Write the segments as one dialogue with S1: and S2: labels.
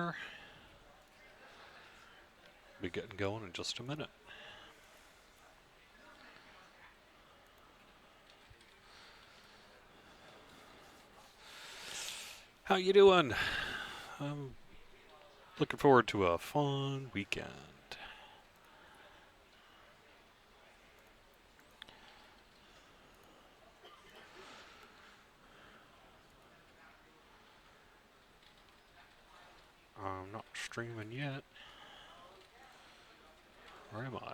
S1: here. Be getting going in just a minute. How you doing? I'm looking forward to a fun weekend. I'm not streaming yet. Where am I?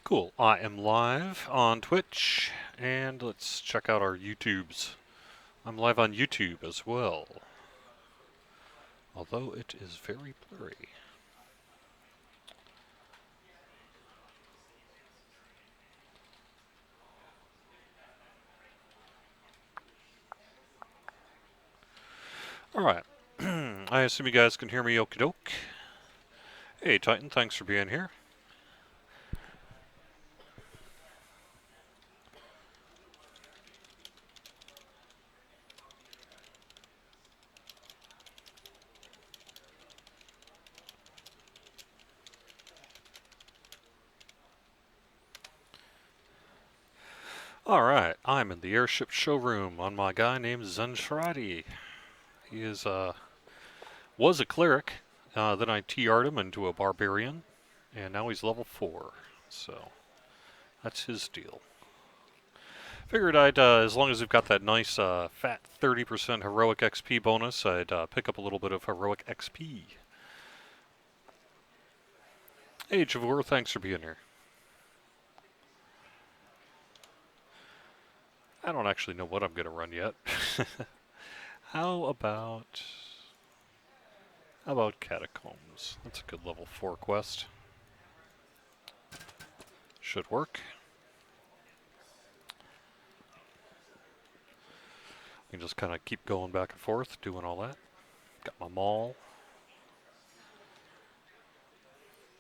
S1: Cool. I am live on Twitch, and let's check out our YouTubes. I'm live on YouTube as well, although it is very blurry. Alright. I assume you guys can hear me okie doke. Hey Titan, thanks for being here. Alright, I'm in the airship showroom on my guy named Zentradi. He was a cleric, then I TR'd him into a barbarian, and now he's level 4, so that's his deal. Figured as long as we've got that nice fat 30% heroic XP bonus, I'd pick up a little bit of heroic XP. Hey Javor, thanks for being here. I don't actually know what I'm going to run yet. How about Catacombs? That's a good level 4 quest. Should work. You can just kind of keep going back and forth, doing all that. Got my maul.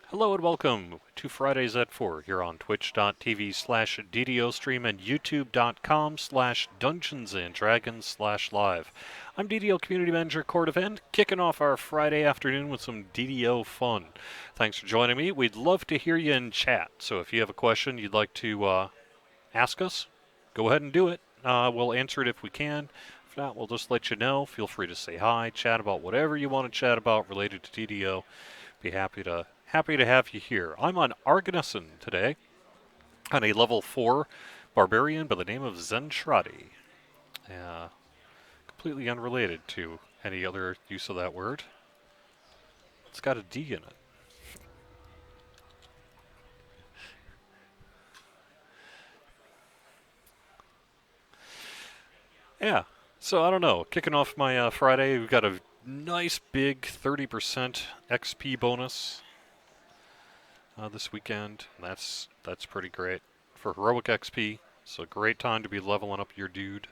S1: Hello and welcome to Fridays at 4 here on twitch.tv/DDOstream and youtube.com/DungeonsandDragons/live. I'm DDO Community Manager Cordovan, kicking off our Friday afternoon with some DDO fun. Thanks for joining me. We'd love to hear you in chat, so if you have a question you'd like to ask us, go ahead and do it. We'll answer it if we can. If not, we'll just let you know. Feel free to say hi, chat about whatever you want to chat about related to DDO. Be happy to have you here. I'm on Arganeson today, on a level 4 barbarian by the name of Zentradi. Completely unrelated to any other use of that word. It's got a D in it. Yeah, so I don't know. Kicking off my Friday, we've got a nice big 30% XP bonus this weekend. That's pretty great for heroic XP. So great time to be leveling up your dude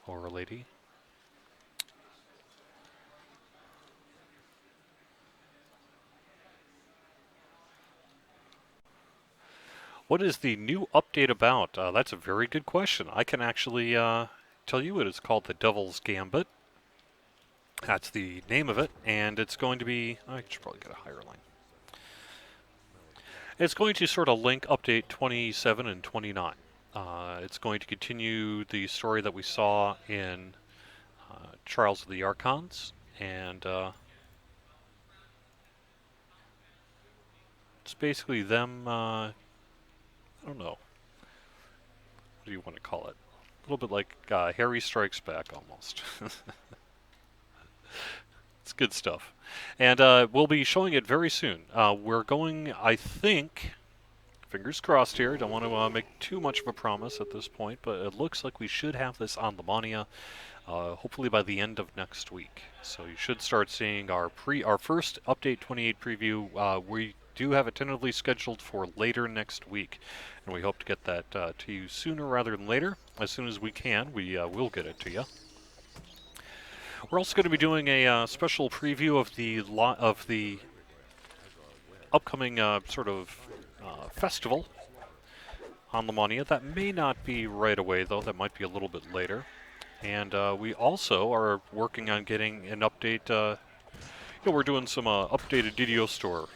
S1: or lady. What is the new update about? That's a very good question. I can actually tell you it is called the Devil's Gambit. That's the name of it, and it's going to be... I should probably get a higher line. It's going to sort of link update 27 and 29. It's going to continue the story that we saw in Trials of the Archons, and it's basically them, I don't know, what do you want to call it? A little bit like Harry Strikes Back, almost. It's good stuff. And we'll be showing it very soon. We're going, I think, fingers crossed here, don't want to make too much of a promise at this point, but it looks like we should have this on Lamania hopefully by the end of next week. So you should start seeing our first Update 28 preview. We do have it tentatively scheduled for later next week, and we hope to get that to you sooner rather than later. As soon as we can, we will get it to you. We're also going to be doing a special preview of the upcoming sort of festival on Lamania. That may not be right away, though. That might be a little bit later. And we also are working on getting an update. We're doing some updated DDO store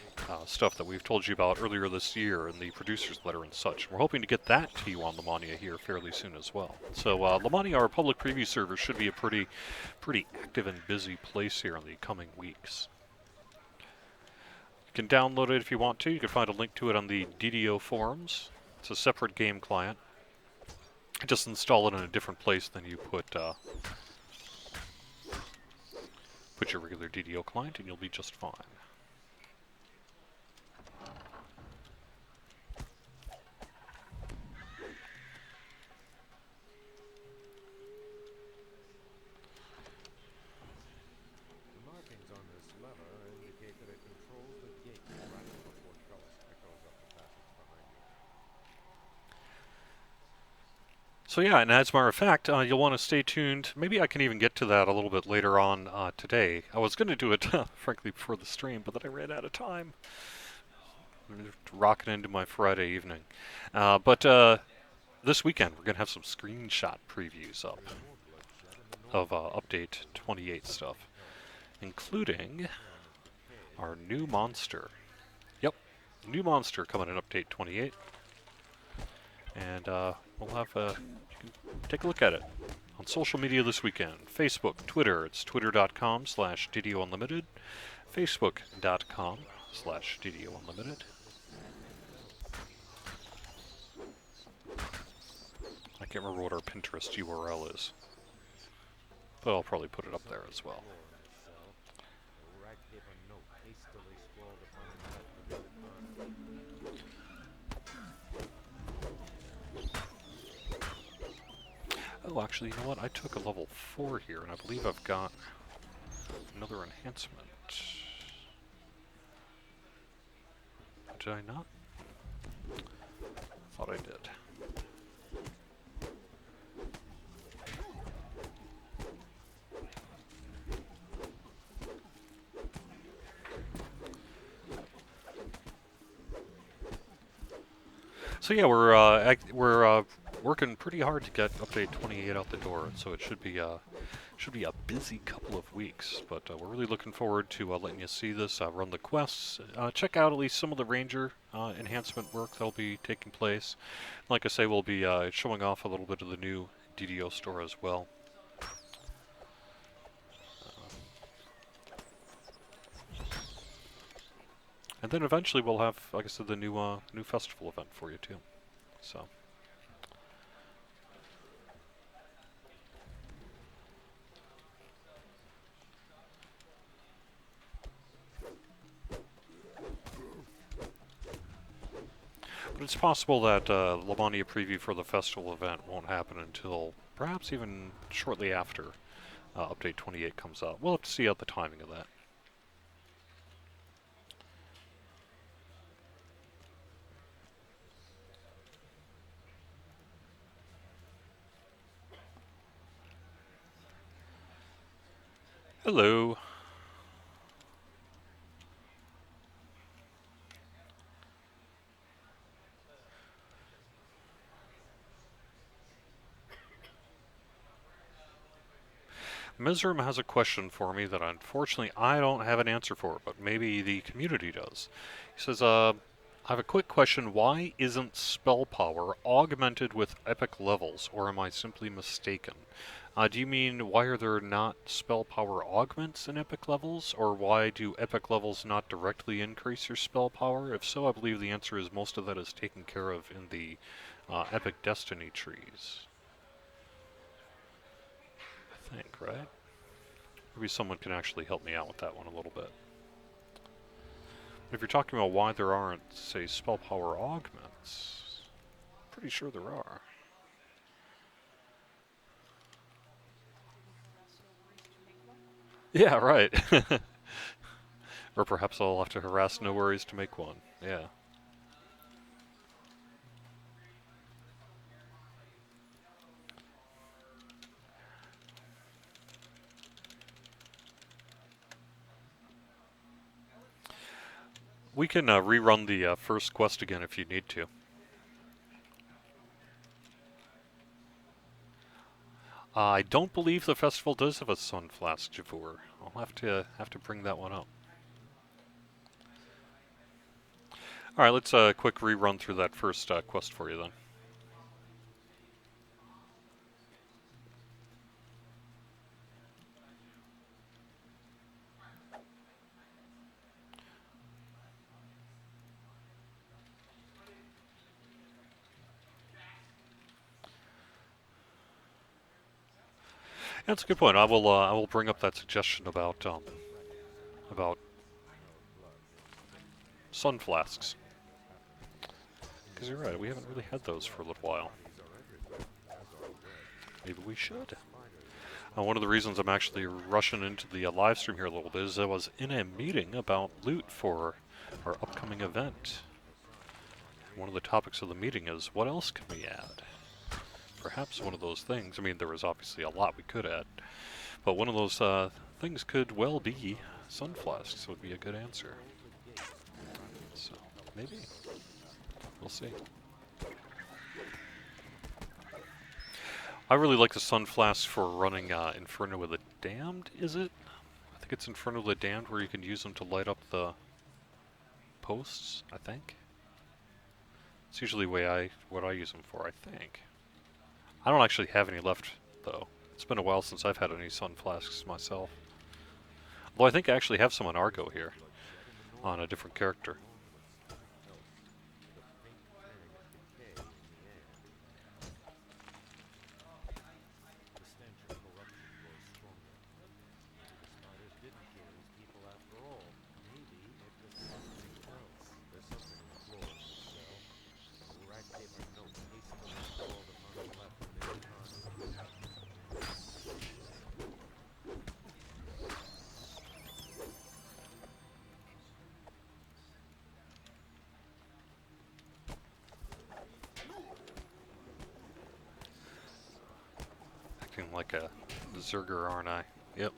S1: stuff that we've told you about earlier this year in the producer's letter and such. We're hoping to get that to you on Lamania here fairly soon as well. So Lamania, our public preview server, should be a pretty active and busy place here in the coming weeks. You can download it if you want to. You can find a link to it on the DDO forums. It's a separate game client. Just install it in a different place than you put your regular DDO client, and you'll be just fine. So yeah, and as a matter of fact, you'll want to stay tuned. Maybe I can even get to that a little bit later on today. I was going to do it, frankly, before the stream, but then I ran out of time. Rocking into my Friday evening. But this weekend, we're going to have some screenshot previews up of Update 28 stuff, including our new monster. Yep, new monster coming in Update 28. And we'll have you can take a look at it on social media this weekend. Facebook, Twitter. It's twitter.com/DDO Unlimited. Facebook.com/DDO Unlimited. I can't remember what our Pinterest URL is, but I'll probably put it up there as well. Oh, actually, you know what? I took a level 4 here, and I believe I've got another enhancement. Did I not? I thought I did. So yeah, we're working pretty hard to get Update 28 out the door, so it should be a busy couple of weeks. But we're really looking forward to letting you see this, run the quests, check out at least some of the Ranger enhancement work that'll be taking place. Like I say, we'll be showing off a little bit of the new DDO store as well. And then eventually we'll have, like I said, the new festival event for you too. So. But it's possible that Lamania preview for the festival event won't happen until perhaps even shortly after Update 28 comes out. We'll have to see out the timing of that. Hello. Mizram has a question for me that unfortunately I don't have an answer for, but maybe the community does. He says, I have a quick question. Why isn't spell power augmented with epic levels, or am I simply mistaken? Do you mean why are there not spell power augments in epic levels, or why do epic levels not directly increase your spell power? If so, I believe the answer is most of that is taken care of in the epic destiny trees. I think, right? Maybe someone can actually help me out with that one a little bit. If you're talking about why there aren't, say, spell power augments, pretty sure there are. Yeah, right. Or perhaps I'll have to harass No Worries to make one. Yeah. We can rerun the first quest again if you need to. I don't believe the festival does have a sun flask, Javor. I'll have to bring that one up. All right, let's quick rerun through that first quest for you then. That's a good point. I will bring up that suggestion about sun flasks. Because you're right, we haven't really had those for a little while. Maybe we should. One of the reasons I'm actually rushing into the live stream here a little bit is I was in a meeting about loot for our upcoming event. One of the topics of the meeting is, what else can we add? Perhaps one of those things, I mean, there was obviously a lot we could add, but one of those things could well be sun flasks would be a good answer. So, maybe. We'll see. I really like the sun flasks for running Inferno with the Damned, is it? I think it's Inferno with the Damned where you can use them to light up the posts, I think. It's usually what I use them for, I think. I don't actually have any left, though. It's been a while since I've had any sun flasks myself. Although I think I actually have some on Argo here, on a different character. Acting like a Zerger, aren't I? Yep.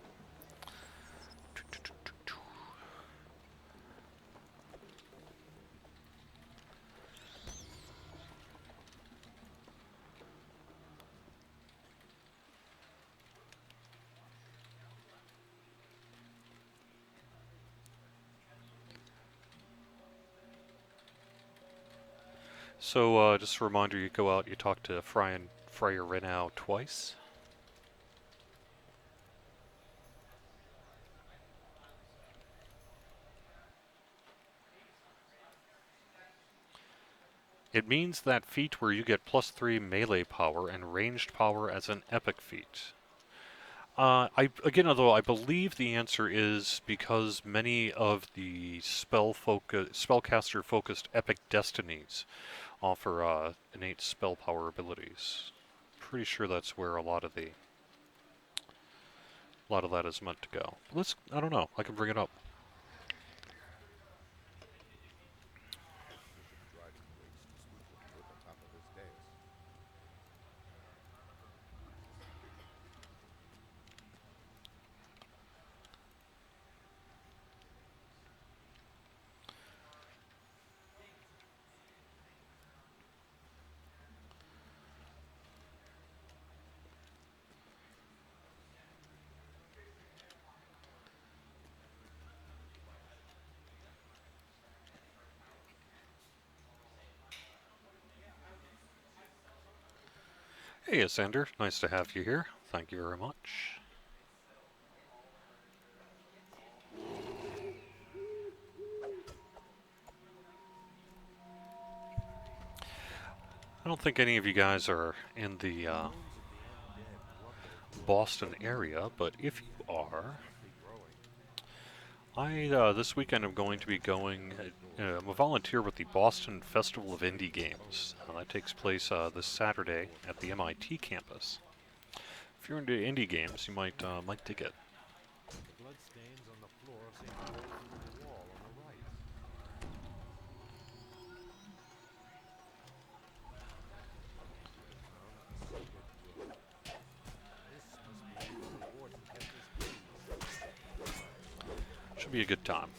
S1: So, just a reminder, you go out, you talk to Friar Renow twice. It means that feat where you get +3 melee power and ranged power as an epic feat. Although I believe the answer is because many of the spellcaster-focused epic destinies offer innate spell power abilities. Pretty sure that's where a lot of that is meant to go. I don't know. I can bring it up. Hey, Ascender. Nice to have you here. Thank you very much. I don't think any of you guys are in the Boston area, but if you are, this weekend I'm going to be going. I'm a volunteer with the Boston Festival of Indie Games. That takes place this Saturday at the MIT campus. If you're into indie games, you might dig it. Should be a good time.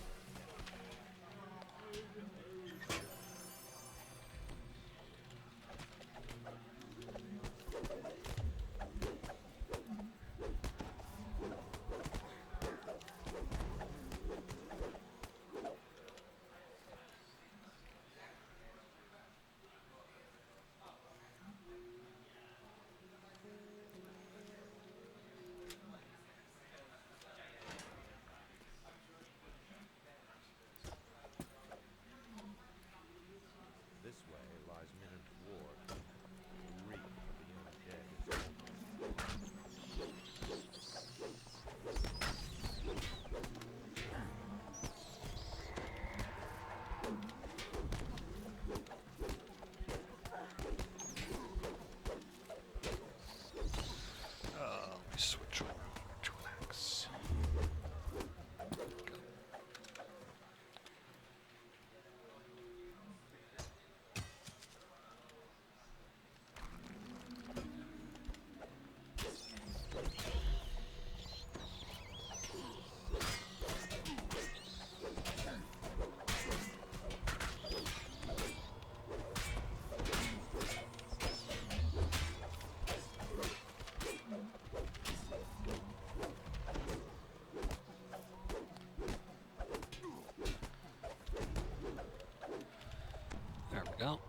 S1: we go.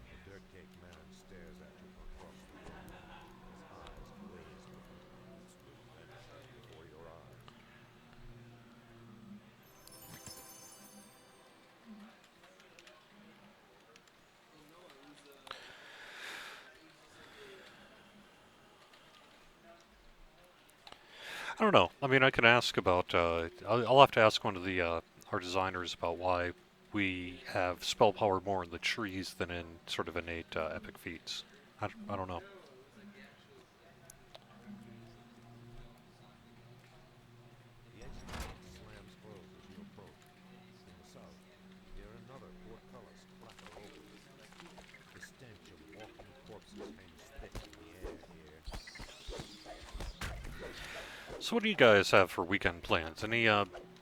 S2: The dirt cake man stares at you from across the room. His eyes glazed with ooze will vanish before your eyes.
S1: I don't know. I mean, I can ask about. I'll have to ask one of the our designers about why we have spell power more in the trees than in sort of innate epic feats. I don't know.
S2: The exit gate slams closed as you approach. From the south, you hear another portcullis clatter open. The stench of walking corpses hangs thick in the air here.
S1: So, what do you guys have for weekend plans? Any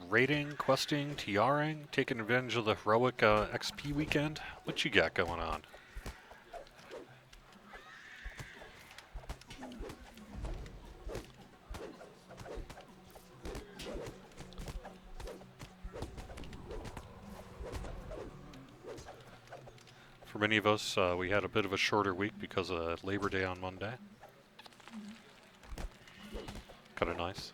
S1: raiding, questing, TRing, taking advantage of the heroic XP weekend? What you got going on? For many of us, we had a bit of a shorter week because of Labor Day on Monday. Kind of nice.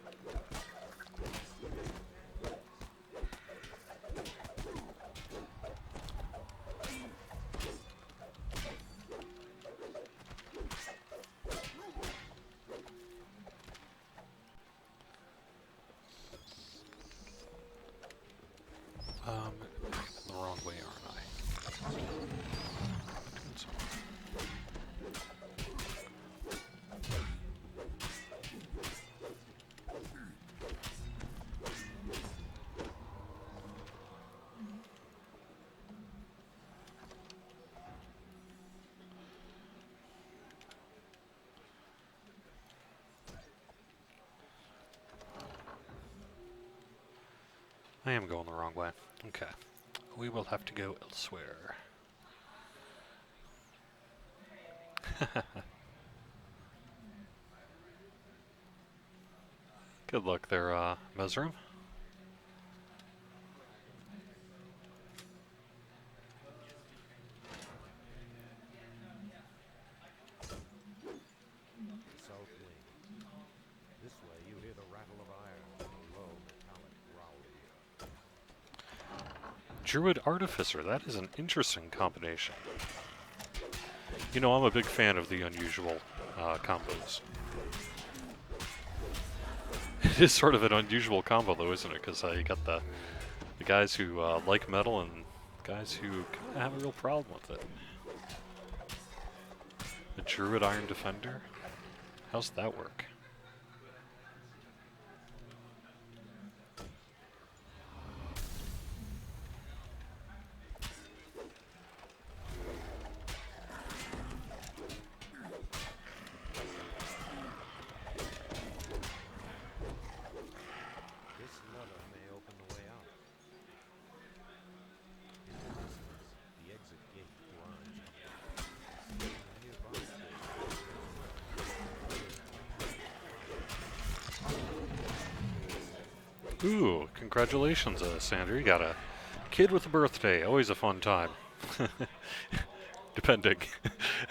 S1: The wrong way, aren't I? Doing some- I am going the wrong way. Okay. We will have to go elsewhere. Good luck there, Mesrum.
S2: South wing. This way you hear the rattle of iron and a low metallic growling.
S1: Druid Artificer, that is an interesting combination. You know, I'm a big fan of the unusual combos. It is sort of an unusual combo, though, isn't it? Because you got the guys who like metal and guys who kind of have a real problem with it. The Druid Iron Defender? How's that work?
S2: This lever may open the way out. In the distance, the exit gate grinds upward. In a nearby cave,
S1: Ooh, congratulations, Sandra. You got a kid with a birthday. Always a fun time. Depending.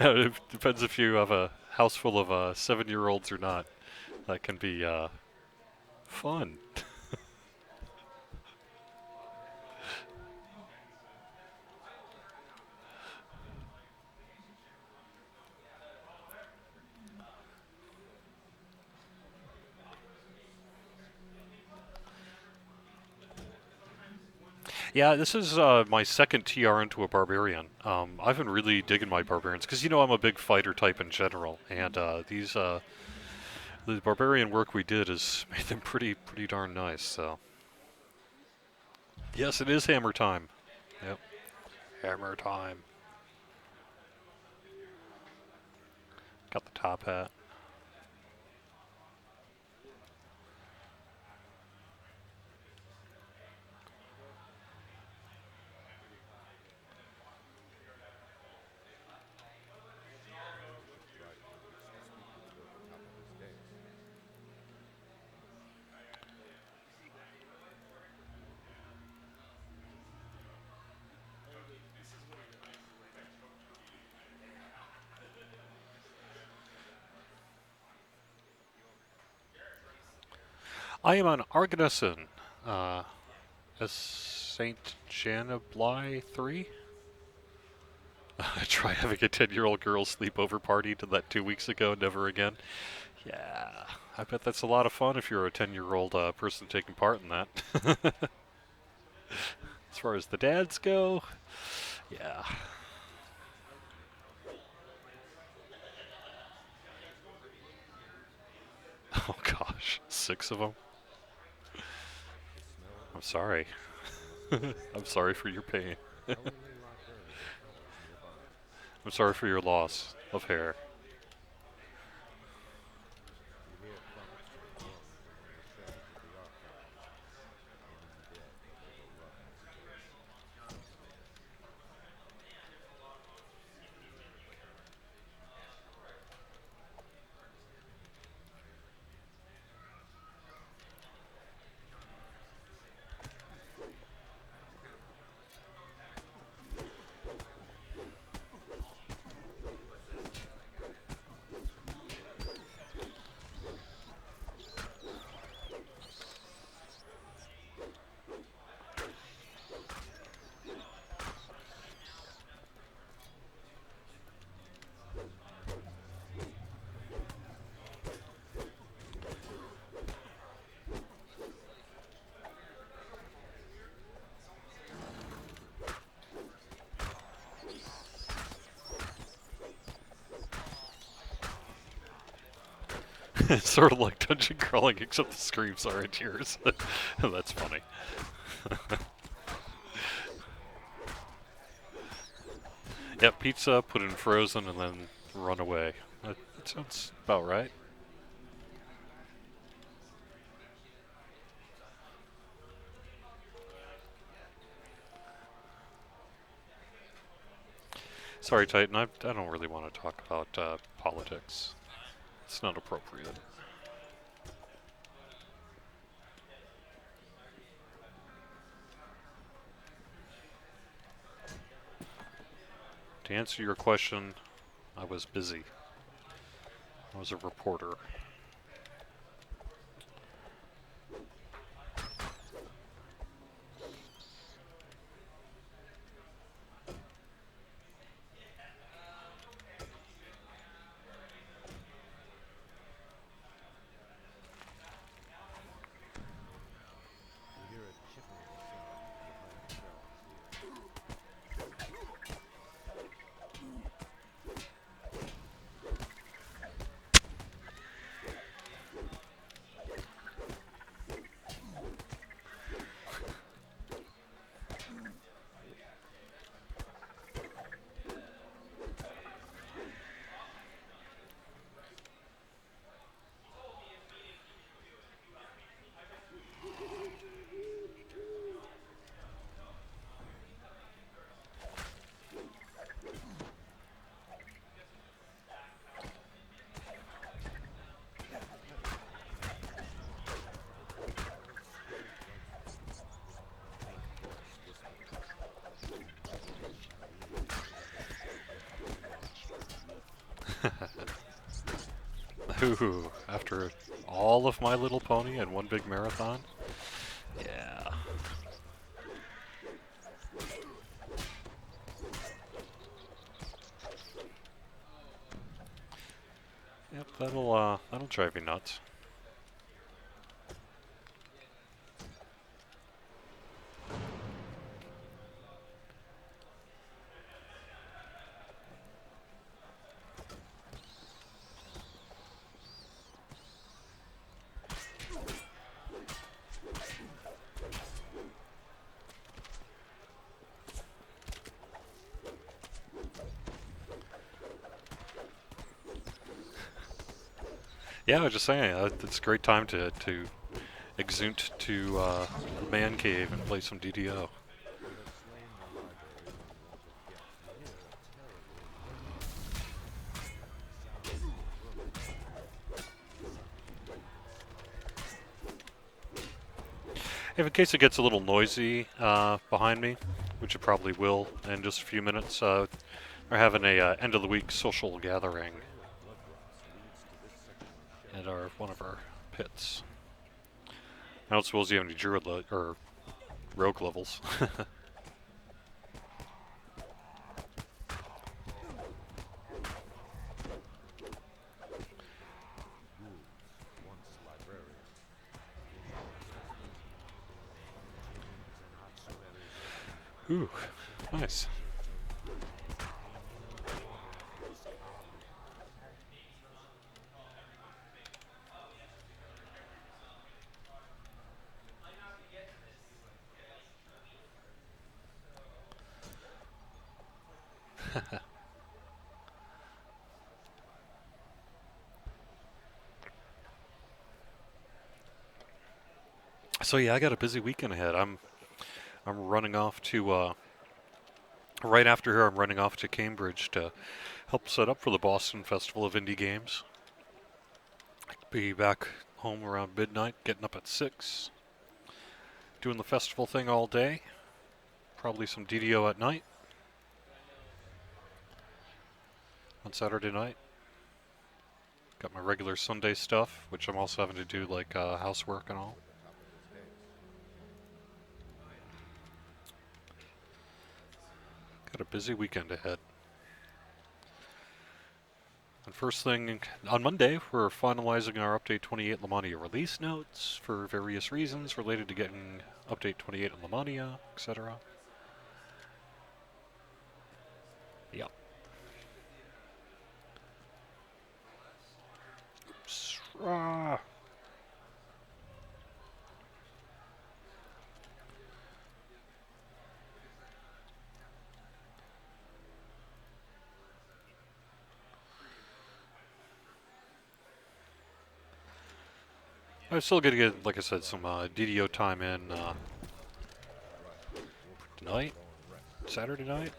S1: It depends if you have a house full of 7-year-olds or not. That can be fun. Yeah, this is my second TR into a barbarian. I've been really digging my barbarians because you know I'm a big fighter type in general, and the barbarian work we did has made them pretty darn nice. So yes, it is hammer time. Yep, hammer time. Got the top hat. I am on Argonauson, uh, as Saint Janably 3. I tried having a 10-year-old girl sleepover party, did that 2 weeks ago, never again. Yeah, I bet that's a lot of fun if you're a 10-year-old person taking part in that. As far as the dads go, yeah. Oh gosh, 6 of them?
S2: The smell of
S1: I'm
S2: the
S1: sorry.
S2: fields,
S1: I'm sorry for your pain.
S2: elderly librarian fellows nearby.
S1: I'm sorry for your loss of hair.
S2: You hear thuds and groans among the shelves of the archives. In and dead overrun the place.
S1: It's sort of like dungeon crawling, except the screams aren't yours. That's funny. Yep, pizza, put it in frozen, and then run away. That sounds about right. Sorry, Titan, I don't really want to talk about politics. It's not appropriate. To answer your question, I was busy. I was a reporter.
S2: You hear a chipping sound from behind the shelves here. There are square dungeons, quaint books whispered, and rich music being launched beneath.
S1: Ooh, after all of My Little Pony and one big marathon? Yeah. Yep, that'll drive you nuts. Yeah, I was just saying, it's a great time to exunt to the man cave and play some DDO.
S2: You have slain the library's unwanted guest. You hear a terribly low scream. Sounds of throat tearing.
S1: If in case it gets a little noisy behind me, which it probably will in just a few minutes, we're having a end of the week social
S2: A
S1: gathering
S2: trail of blood drops leads to this section of
S1: at
S2: shelving.
S1: our one of our pits. I don't suppose you have any druid or rogue levels.
S2: Ghouls, once librarians, were monsters too. Tombs and ossuaries open,
S1: Ooh,
S2: searching
S1: nice.
S2: a new order of scholarly minds.
S1: So yeah, I got a busy weekend ahead. I'm running off to right after here. I'm running off to Cambridge to help set up for the Boston Festival of Indie Games. Be back home around midnight, getting up at 6, doing the festival thing all day. Probably some DDO at night on Saturday night. Got my regular Sunday stuff, which I'm also having to do like housework and all.
S2: Toward the top of his dais.
S1: Got a busy weekend ahead. And first thing on Monday, we're finalizing our Update 28 Lamania release notes for various reasons related to getting Update 28 in Lamania, etc. Yep. Oops. Ah. I'm still going to get, like I said, some DDO time in
S2: Right. We'll
S1: tonight,
S2: go and rest.
S1: Saturday night,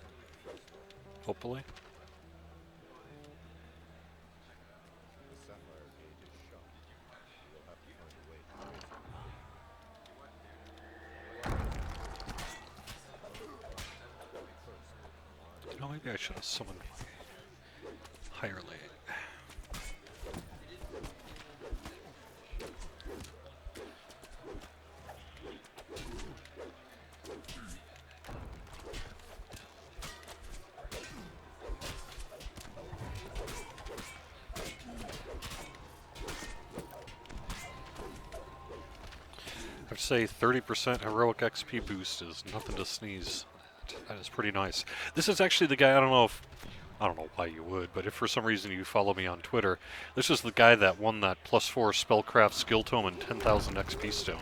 S1: hopefully.
S2: The sapphire gate is shut. We'll have to find a way to raise it. First,
S1: You know, maybe I should have summoned higher lane. I'd say 30% heroic XP boost is nothing to sneeze at. That is pretty nice. This is actually the guy, I don't know why you would, but if for some reason you follow me on Twitter, this is the guy that won that +4 Spellcraft Skill Tome and 10,000 XP Stone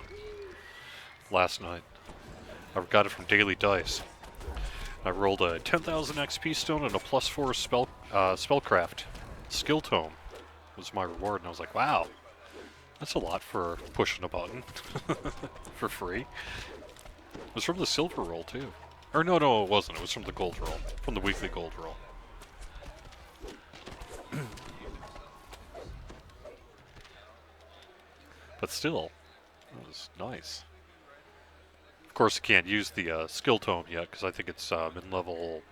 S1: last night. I got it from Daily Dice. I rolled a 10,000 XP Stone and a +4 Spellcraft Skill Tome was my reward, and I was like, wow, that's a lot for pushing a button for free. It was from the silver roll too. Or no, it wasn't. It was from the gold roll, from the weekly gold roll. But still, it was nice. Of course, you can't use the skill tome yet because I think it's in level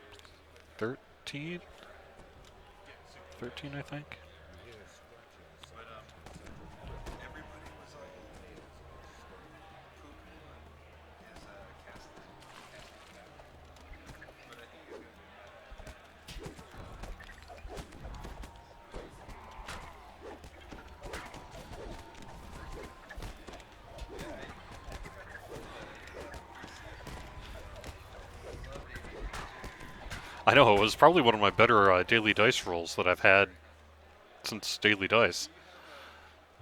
S1: 13. 13, I think.
S2: you hear scratching sounds inside the tower. Metal nails are stirring.
S1: I know, it was probably one of my better daily dice rolls that I've had since Daily Dice.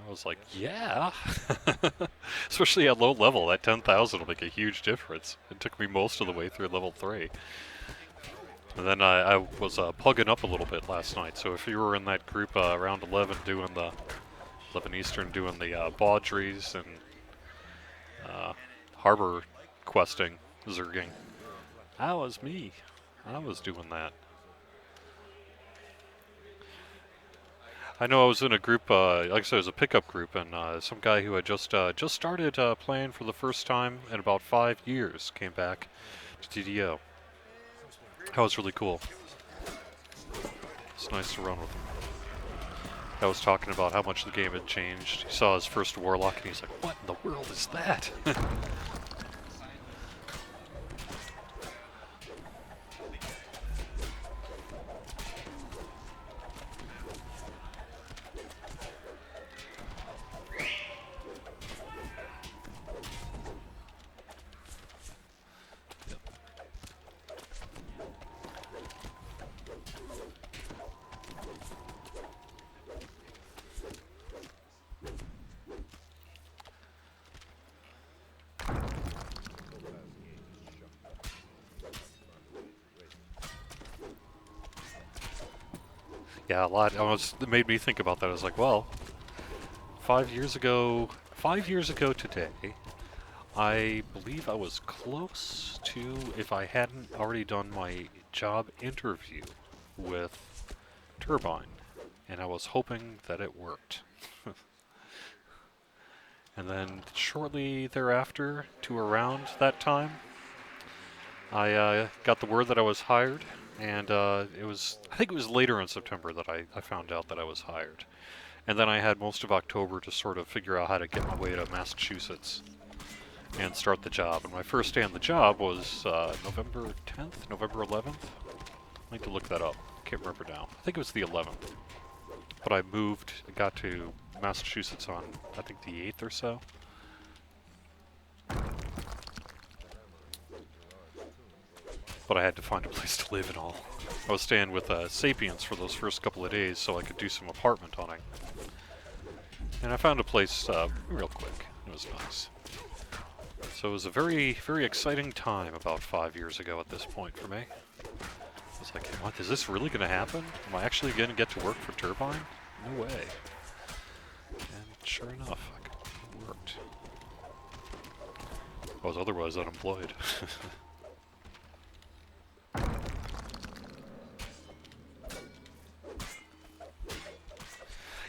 S1: I was like, yeah. Especially at low level, that 10,000 will make a huge difference. It took me most of the way through level 3. And then I was pugging up a little bit last night, so if you were in that group around 11 doing the 11 Eastern doing the Baudries and harbor questing, zerging,
S2: You're a flex.
S1: that was me. I
S2: Any
S1: was
S2: other
S1: doing that.
S2: deserter?
S1: I know I was in a group, like I said, it was a pickup group, and some guy who had just started playing for the first time in about 5 years came back to TDO. That was really cool. It's nice to run with him. that was talking about how much the game had changed. He saw his first Warlock and he's like, what in the world is that?
S2: Topaz game is shut down. By the way, racing.
S1: Yeah, a lot. It made me think about that. I was like, well, 5 years ago today, I believe I was close to, if I hadn't already done my job interview with Turbine, and I was hoping that it worked. And then shortly thereafter, to around that time, I got the word that I was hired, and I think it was later in September that I found out that I was hired. And then I had most of October to sort of figure out how to get my way to Massachusetts and start the job. And my first day on the job was November 10th, November 11th. I need to look that up. Can't remember now. I think it was the 11th. But I moved, got to Massachusetts on, I think, the 8th or so. But I had to find a place to live and all. I was staying with Sapiens for those first couple of days so I could do some apartment hunting. And I found a place real quick. It was nice. So it was a very, very exciting time about 5 years ago at this point for me. I was like, what, is this really going to happen? Am I actually going to get to work for Turbine? No way. And sure enough, it worked. I was otherwise unemployed.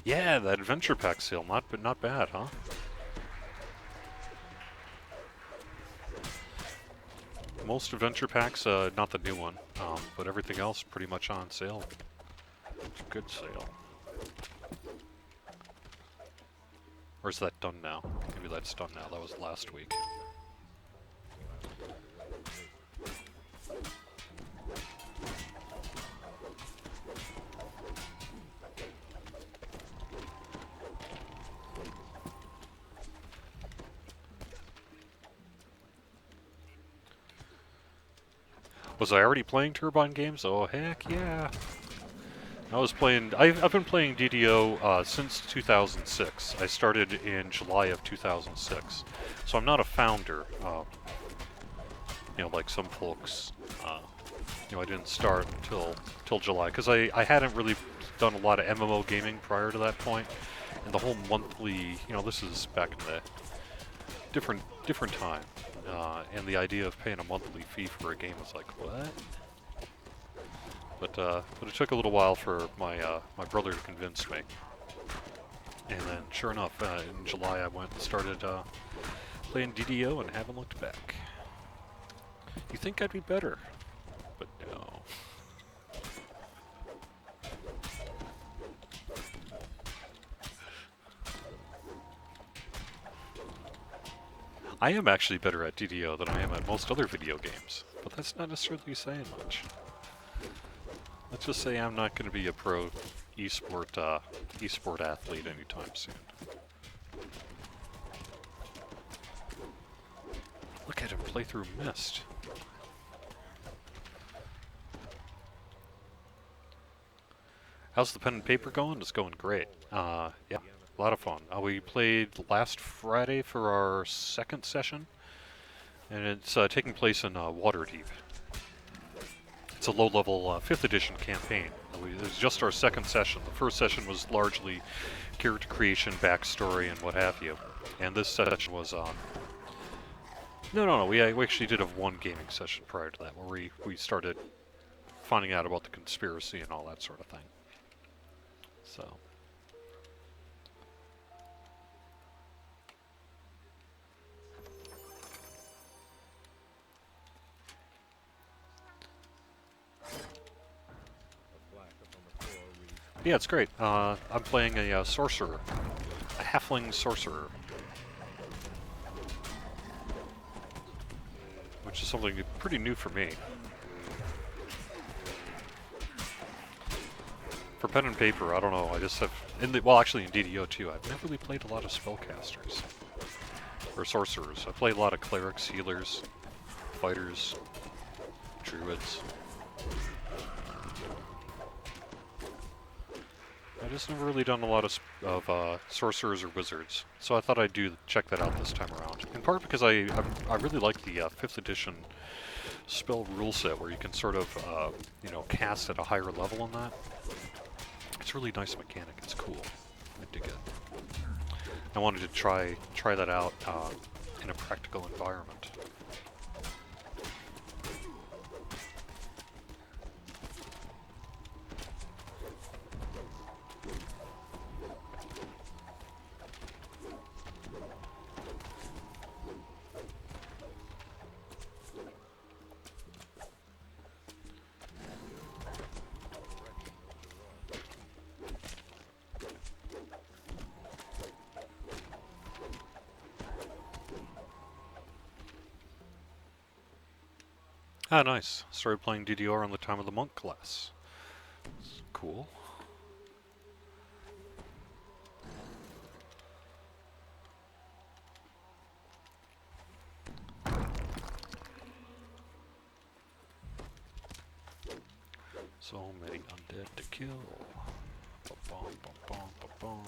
S1: Yeah, that adventure pack sale, not bad, huh? Most adventure packs, not the new one, but everything else pretty much on sale. It's a good sale. Or is that done now? Maybe that's done now. That was last week. Was I already playing Turbine games? Oh, heck yeah. I've been playing DDO since 2006. I started in July of 2006. So I'm not a founder, like some folks. I didn't start till July, because I hadn't really done a lot of MMO gaming prior to that point. And the whole monthly, this is back in the different time. And the idea of paying a monthly fee for a game was like, what? But it took a little while for my brother to convince me. And then, sure enough, in July I went and started playing DDO and haven't looked back. You think I'd be better, but no. I am actually better at DDO than I am at most other video games, but that's not necessarily saying much. Let's just say I'm not going to be a pro esport athlete anytime soon. Look at him play through Myst. How's the pen and paper going? It's going great. Yeah, a lot of fun. We played last Friday for our second session, and it's taking place in Waterdeep. It's a low-level 5th edition campaign. It was just our second session. The first session was largely character creation, backstory, and what have you. And this session was no. We actually did have one gaming session prior to that, where we started finding out about the conspiracy and all that sort of thing. So. Yeah, it's great. I'm playing a sorcerer, a halfling sorcerer, which is something pretty new for me. For pen and paper, I don't know. I just have well, actually in DDO too. I've never really played a lot of spellcasters or sorcerers. I played a lot of clerics, healers, fighters, druids. I just never really done a lot of sorcerers or wizards, so I thought I'd check that out this time around. In part because I really like the 5th edition spell rule set where you can sort of cast at a higher level on that. It's a really nice mechanic. It's cool. I dig it. I wanted to try that out in a practical environment. Ah, nice. Started playing DDR on the Time of the Monk class. It's cool. So many undead to kill. Ba-bom, ba-bom, ba-bom.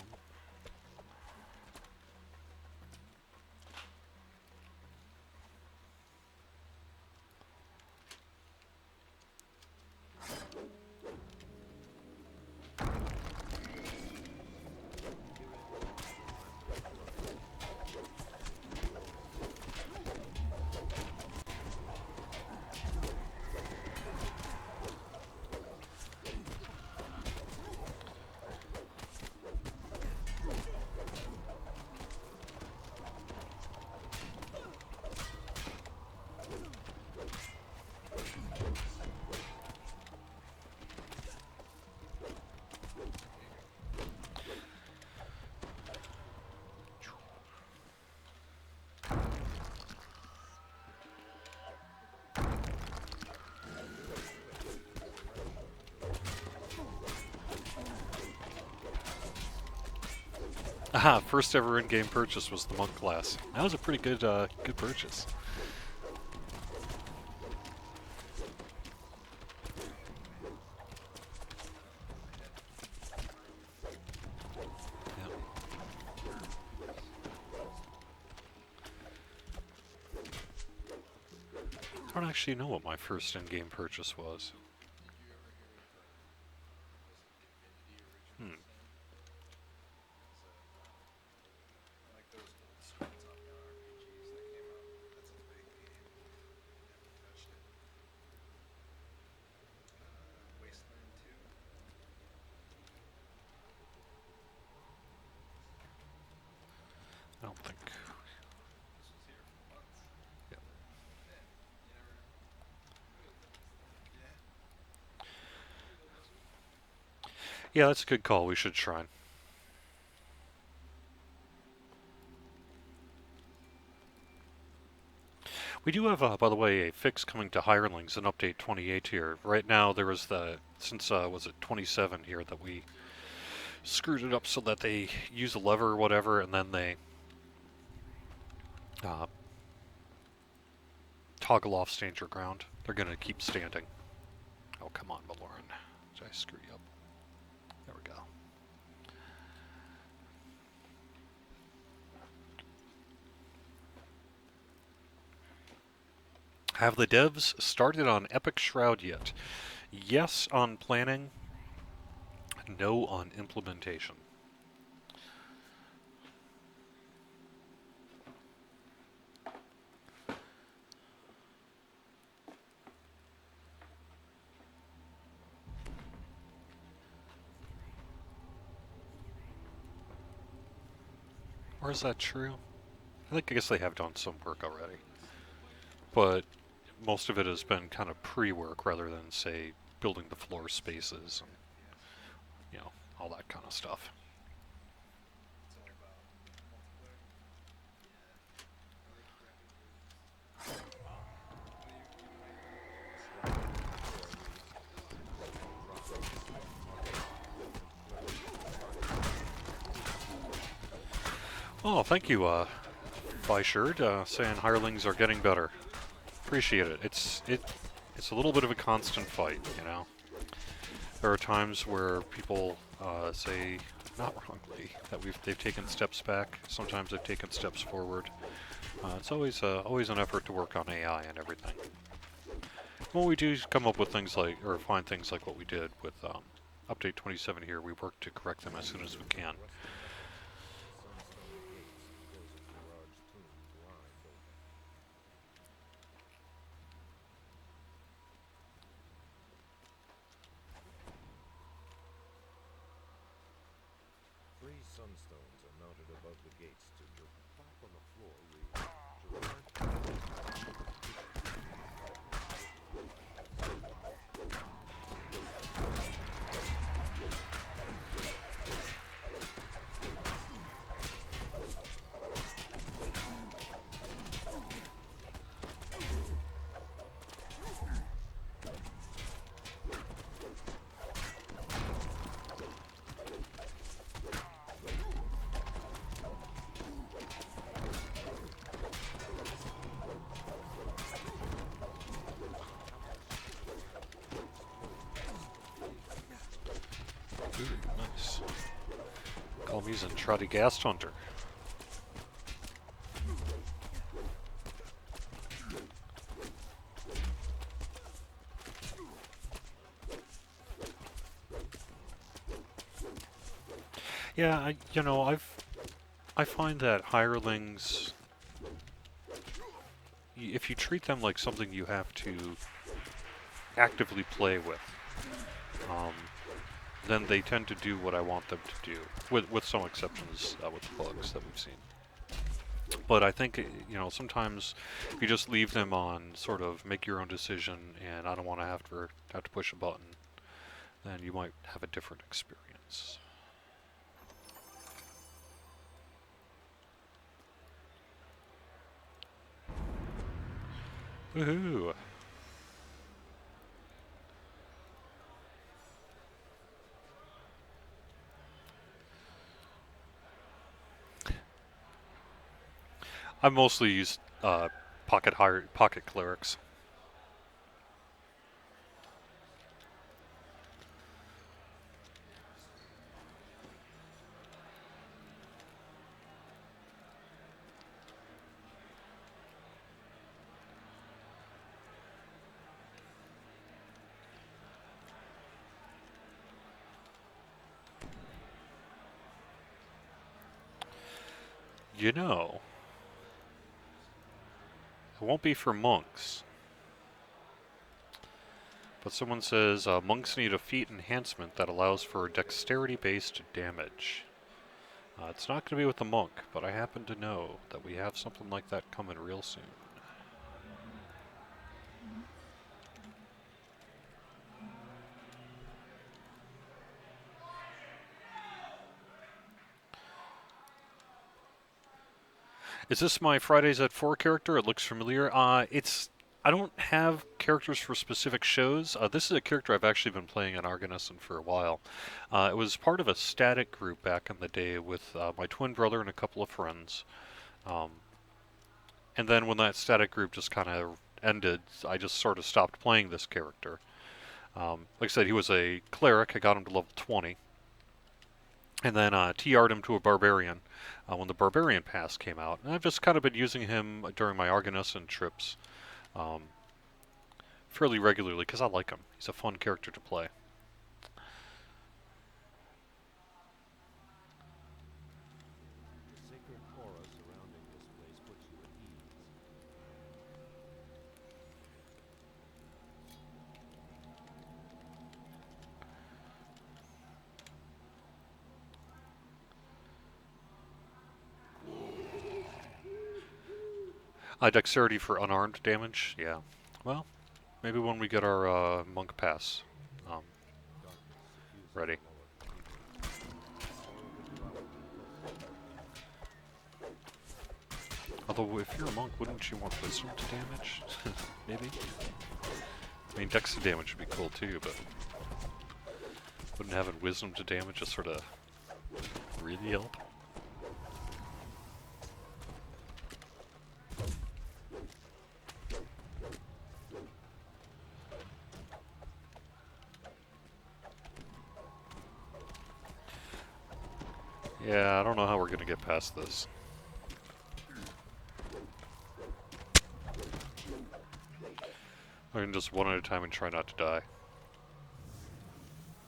S1: Aha, first ever in-game purchase was the Monk class. That was a pretty good purchase. Yeah. I don't actually know what my first in-game purchase was. Hmm. I don't think. Yeah. Yeah, that's a good call. We should shrine. We do have, by the way, a fix coming to hirelings in update 28 here. Right now, there was since was it 27 here that we screwed it up so that they use a lever or whatever, and then they uh, toggle off stand your ground. They're gonna keep standing. Oh, come on, Valoran. Did I screw you up? There we go. Have the devs started on Epic Shroud yet? Yes on planning, no on implementation. Or is that true? I guess they have done some work already. But most of it has been kind of pre-work rather than, say, building the floor spaces and, all that kind of stuff.
S2: Sliding on the floor reads, "Secret progress. Markers confirmed. Target
S1: Oh, thank you, Fisherd, saying hirelings are getting better. Appreciate it. It's a little bit of a constant fight, you know. There are times where people say, not wrongly, that they've taken steps back. Sometimes they've taken steps forward. It's always an effort to work on AI and everything. When we do come up with things like, or find things like what we did with update 27 here, we work to correct them as soon as we can.
S2: rusted iron. Sunstone gates enclosing Gerard's tomb lined open. Three sunstones are mounted above the gates to the plaque on the floor reads, "Gerard."
S1: Ooh, nice. Call me Zentradi Ghast Hunter. Yeah, I find that hirelings, if you treat them like something you have to actively play with, um, then they tend to do what I want them to do, with some exceptions with the bugs that we've seen. But I think sometimes if you just leave them on sort of make your own decision, and I don't want to have to push a button, then you might have a different experience. Woohoo! I mostly use pocket clerics. You know, it won't be for monks. But someone says monks need a feat enhancement that allows for dexterity-based damage. It's not going to be with the monk, but I happen to know that we have something like that coming real soon. Is this my Fridays at 4 character? It looks familiar. I don't have characters for specific shows. This is a character I've actually been playing in Argonauson for a while. It was part of a static group back in the day with my twin brother and a couple of friends. Um, and then when that static group just kind of ended, I just sort of stopped playing this character. Like I said, he was a cleric. I got him to level 20. And then TR'd him to a barbarian when the barbarian pass came out. And I've just kind of been using him during my Argonauson trips um, fairly regularly because I like him. He's a fun character to play.
S2: The sacred aura surrounding this place puts you at ease.
S1: Dexterity for unarmed damage. Yeah. Well, maybe when we get our monk pass
S2: Darkness suffuses
S1: ready.
S2: the lower.
S1: Although, if you're a monk, wouldn't you want wisdom to damage? Maybe? I mean, dex to damage would be cool too, but wouldn't having wisdom to damage just sort of really help? Yeah, I don't know how we're gonna get past this. I can just one at a time and try not to die.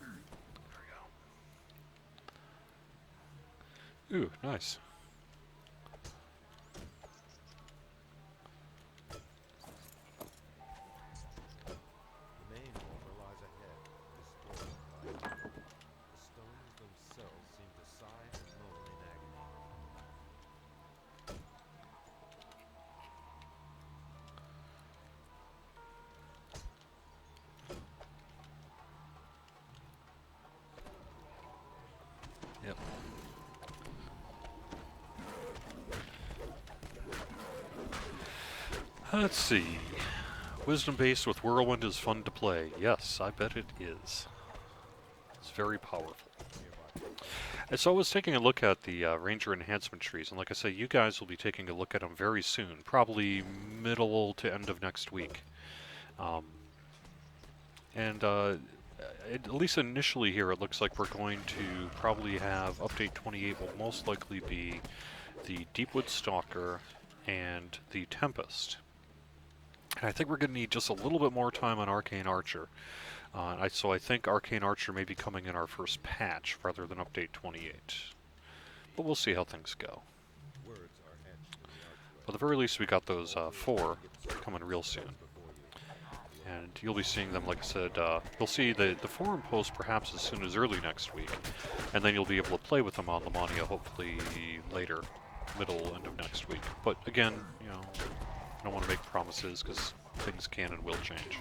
S1: There we go. Ooh, nice.
S2: The main altar lies ahead, destroyed by evil. The stones themselves seem to sigh and moan in agony.
S1: Yep. Let's see. Wisdom based with Whirlwind is fun to play. Yes, I bet it is. It's very powerful. And so I was taking a look at the Ranger enhancement trees, and like I say, you guys will be taking a look at them very soon, probably middle to end of next week. Um, and at least initially here, it looks like we're going to probably have update 28 will most likely be the Deepwood Stalker and the Tempest. And I think we're going to need just a little bit more time on Arcane Archer. So I think Arcane Archer may be coming in our first patch rather than update 28. But we'll see how things go.
S2: Words are etched in the archway.
S1: But at the very least, we got those 4 coming real soon. And you'll be seeing them, like I said, you'll see the forum post perhaps as soon as early next week. And then you'll be able to play with them on Lamania hopefully later, middle, end of next week. But again, you know, I don't want to make promises because things can and will change.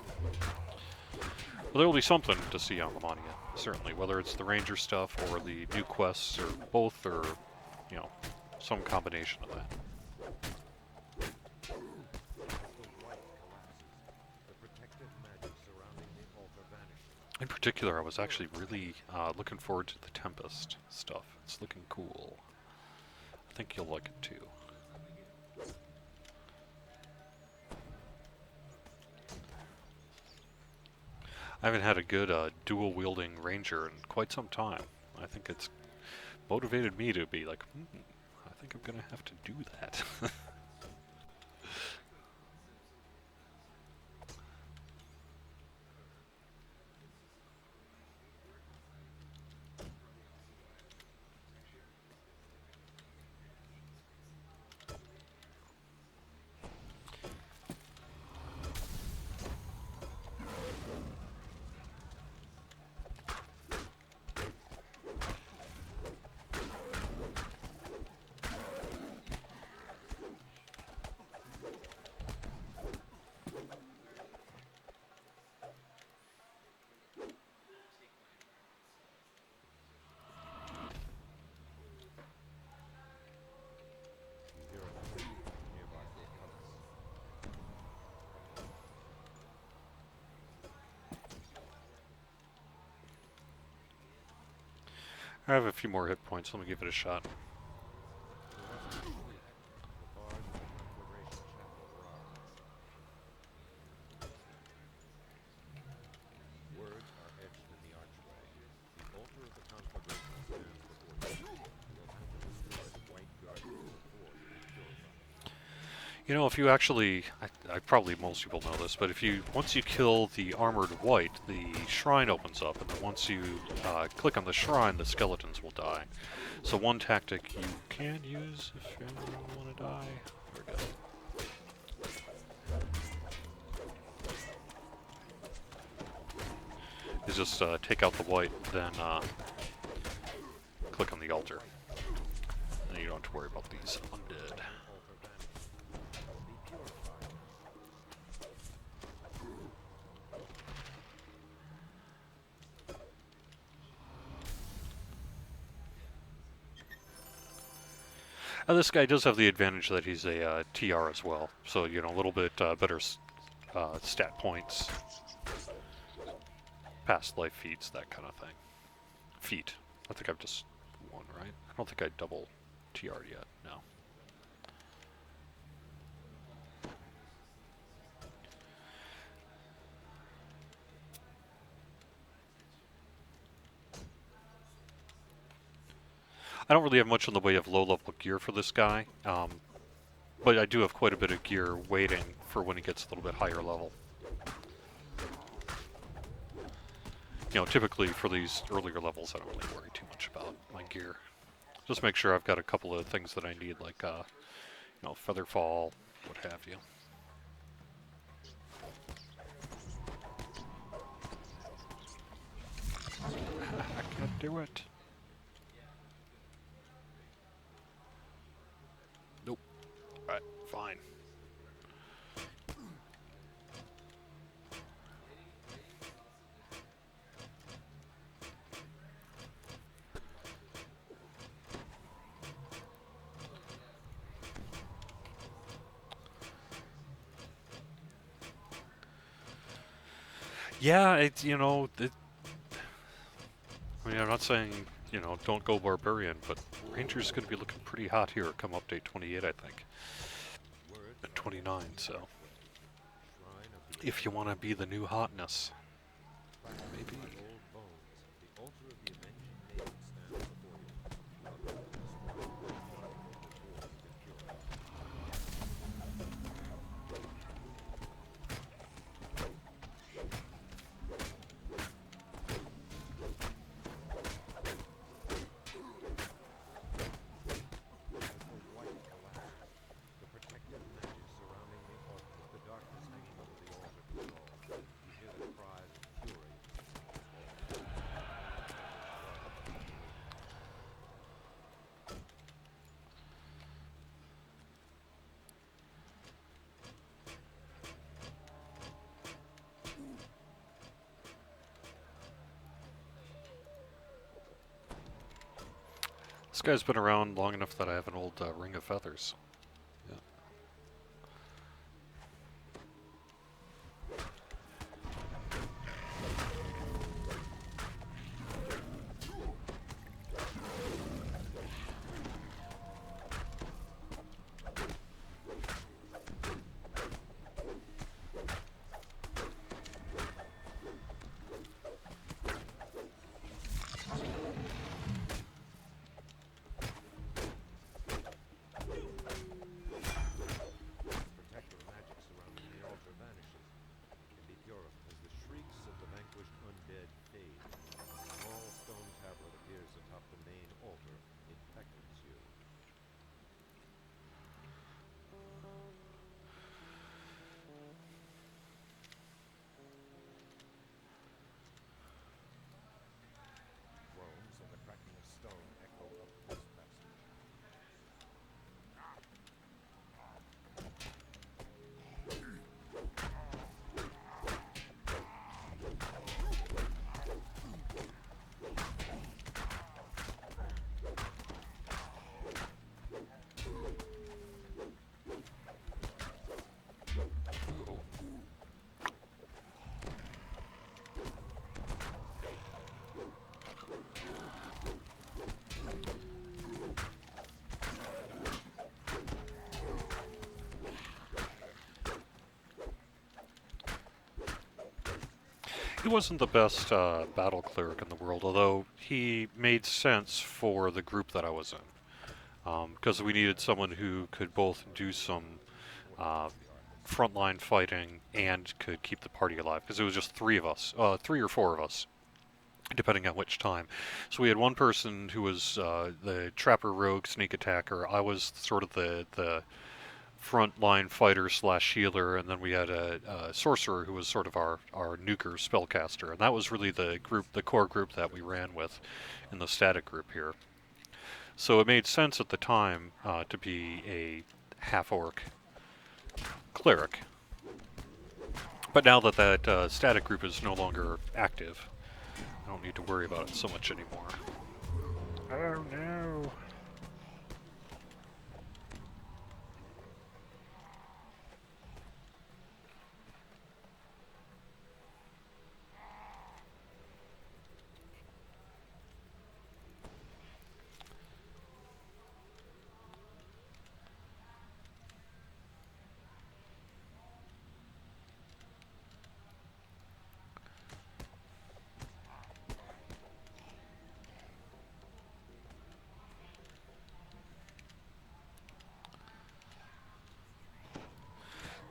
S1: But there will be something to see on Lamania, certainly, whether it's the Ranger stuff or the new quests or both or, you know, some combination of that.
S2: As the white collapses, the protective magic surrounding the altar vanishes.
S1: In particular, I was actually really looking forward to the Tempest stuff. It's looking cool. I think you'll like it too. I haven't had a good dual-wielding ranger in quite some time. I think it's motivated me to be like, I think I'm gonna have to do that.
S2: You hear a click from nearby portcullis.
S1: I have a few more hit points. Let me give it a shot.
S2: The rest are asleep. The bars of the Conflagration Chapel rise. Words are etched in the archway. The altar of the Conflagration stands before you. You'll have to destroy the White Guardians before you be purified.
S1: You know, if you actually, I probably most people know this, but if you once you kill the armored white, the shrine opens up, and then once you click on the shrine, the skeletons will die. So one tactic you can use if you want to die. There we go. Is just take out the white, then click on the altar. And then you don't have to worry about these undead.
S2: Altar vanishes. Be purified.
S1: This guy does have the advantage that he's a TR as well, so you know a little bit better stat points, past life feats, that kind of thing. Feat. I think I've just one, right? I don't think I double TR'd yet. No. I don't really have much in the way of low-level gear for this guy, but I do have quite a bit of gear waiting for when he gets a little bit higher level. You know, typically for these earlier levels, I don't really worry too much about my gear. Just make sure I've got a couple of things that I need, like, you know, feather fall, what have you. I can't do it. Nope. Alright, fine. Yeah, it's, you know, I mean, I'm not saying, you know, don't go barbarian, but Ranger's going to be looking pretty hot here come update 28, I think. And 29, so. If you want to be the new hotness. Maybe. This guy's been around long enough that I have an old ring of feathers. Yeah. He wasn't the best battle cleric in the world, although he made sense for the group that I was in. Because we needed someone who could both do some uh, frontline fighting and could keep the party alive. Because it was just three of us, 3 or 4 of us, depending on which time. So we had one person who was the trapper, rogue, sneak attacker. I was sort of the frontline fighter slash healer, and then we had a sorcerer who was sort of our nuker spellcaster, and that was really the core group that we ran with in the static group here. So it made sense at the time to be a half-orc cleric. But now that that static group is no longer active, I don't need to worry about it so much anymore. Oh no!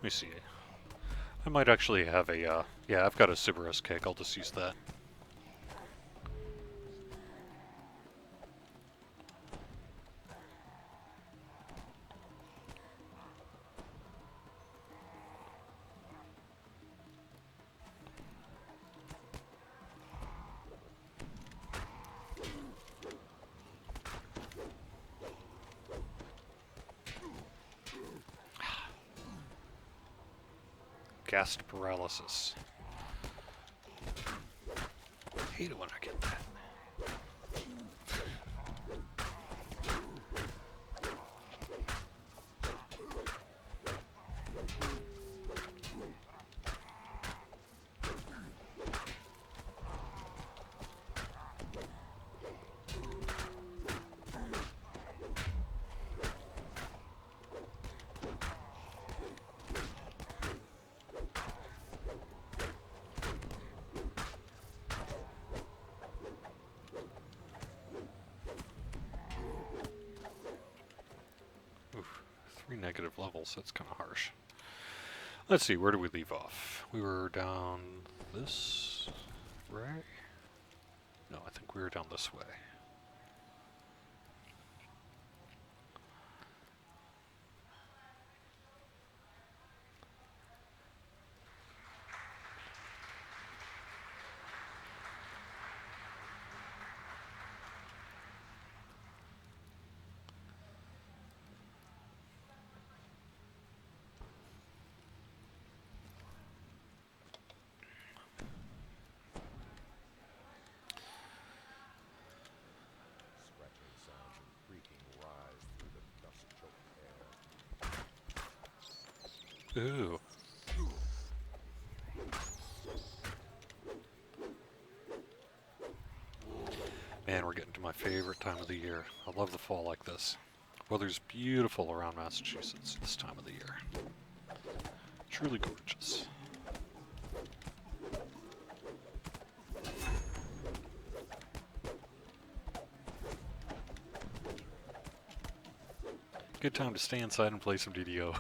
S1: Let me see. I might actually have a, yeah, I've got a Sybaris cake. I'll just use that. Ghast paralysis. I hate it when I get that. Oof, 3 negative levels. That's kind of harsh. Let's see, where do we leave off? We were down this way? No, I think we were down this way.
S2: Scratching sounds and creaking rise through the dust-choked air.
S1: Ooh. Man, we're getting to my favorite time of the year. I love the fall like this. Weather's beautiful around Massachusetts this time of the year. Truly gorgeous. Good time to stay inside and play some DDO.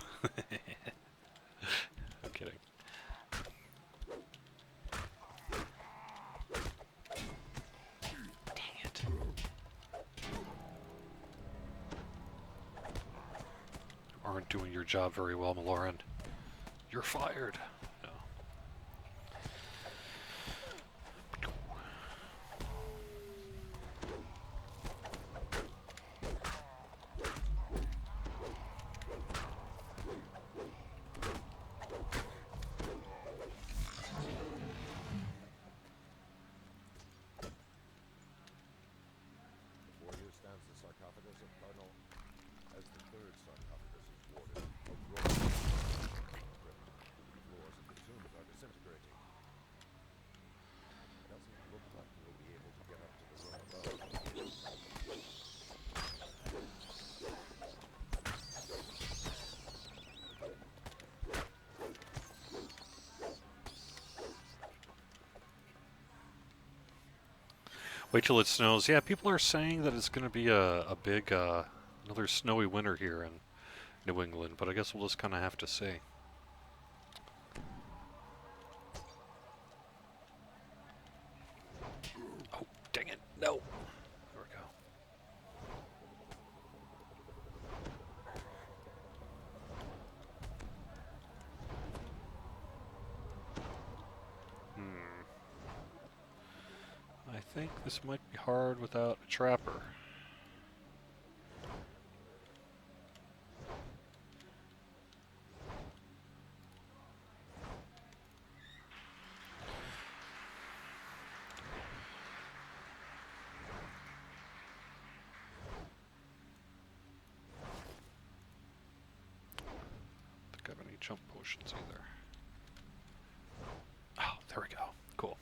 S1: I'm kidding. Dang it. You aren't doing your job very well, Maloran. You're fired. No.
S2: Before you stands the sarcophagus of Cardinal. As the third sarcophagus is warded, a roar from the crypt. The floors of the tombs are disintegrating. Doesn't look like we'll be able to get up to the room above.
S1: Wait till it snows. Yeah, people are saying that it's going to be a big, another snowy winter here in New England, but I guess we'll just kind of have to see. Oh, dang it. No. There we go. Hmm. I think this might be hard without a trapper. Don't think I have any jump potions either. Oh, there we go. Cool.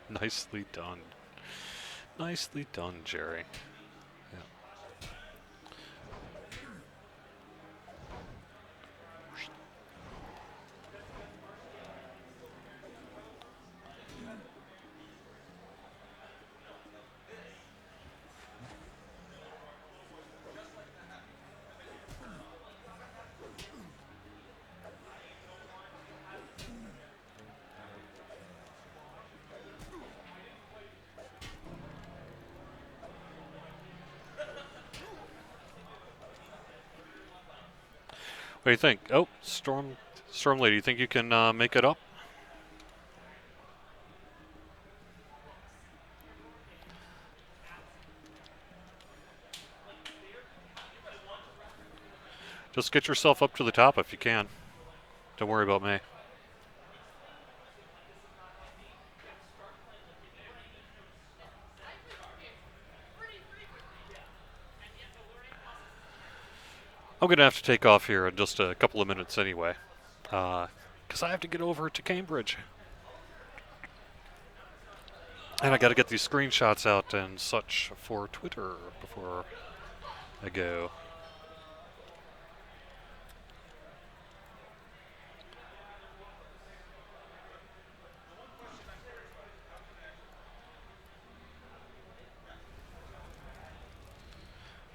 S1: Nicely done. Nicely done, Jerry. Yeah. What do you think? Oh, Storm Lady, you think you can make it up? Just get yourself up to the top if you can. Don't worry about me. I'm going to have to take off here in just a couple of minutes anyway. Because I have to get over to Cambridge. And I got to get these screenshots out and such for Twitter before I go.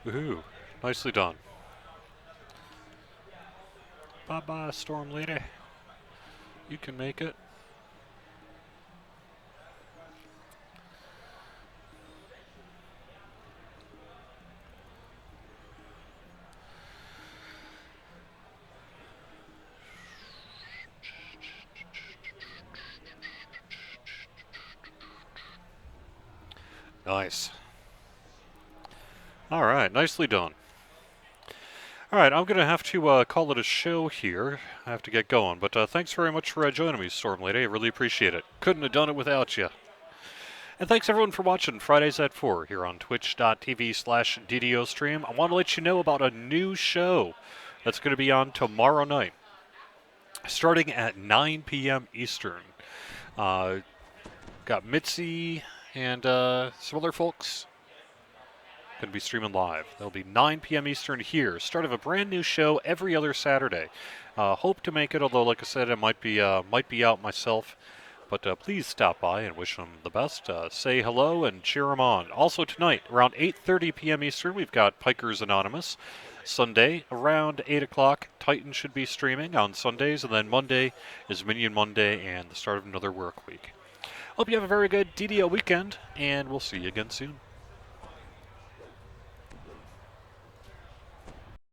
S1: Woohoo. Nicely done. Bye-bye, Storm Lady. You can make it. Nice. All right, nicely done. All right, I'm going to have to call it a show here. I have to get going, but thanks very much for joining me, Storm Lady. I really appreciate it. Couldn't have done it without you. And thanks everyone for watching Fridays at 4 here on twitch.tv/DDO stream. I want to let you know about a new show that's going to be on tomorrow night, starting at 9 p.m. Eastern. Got Mitzi and some other folks going to be streaming live. That'll be 9 p.m. Eastern here. Start of a brand new show every other Saturday. Hope to make it, although like I said, I might be out myself. But please stop by and wish them the best. Say hello and cheer them on. Also tonight, around 8:30 p.m. Eastern, we've got Pikers Anonymous. Sunday, around 8 o'clock, Titan should be streaming on Sundays. And then Monday is Minion Monday and the start of another work week. Hope you have a very good DDO weekend, and we'll see you again soon.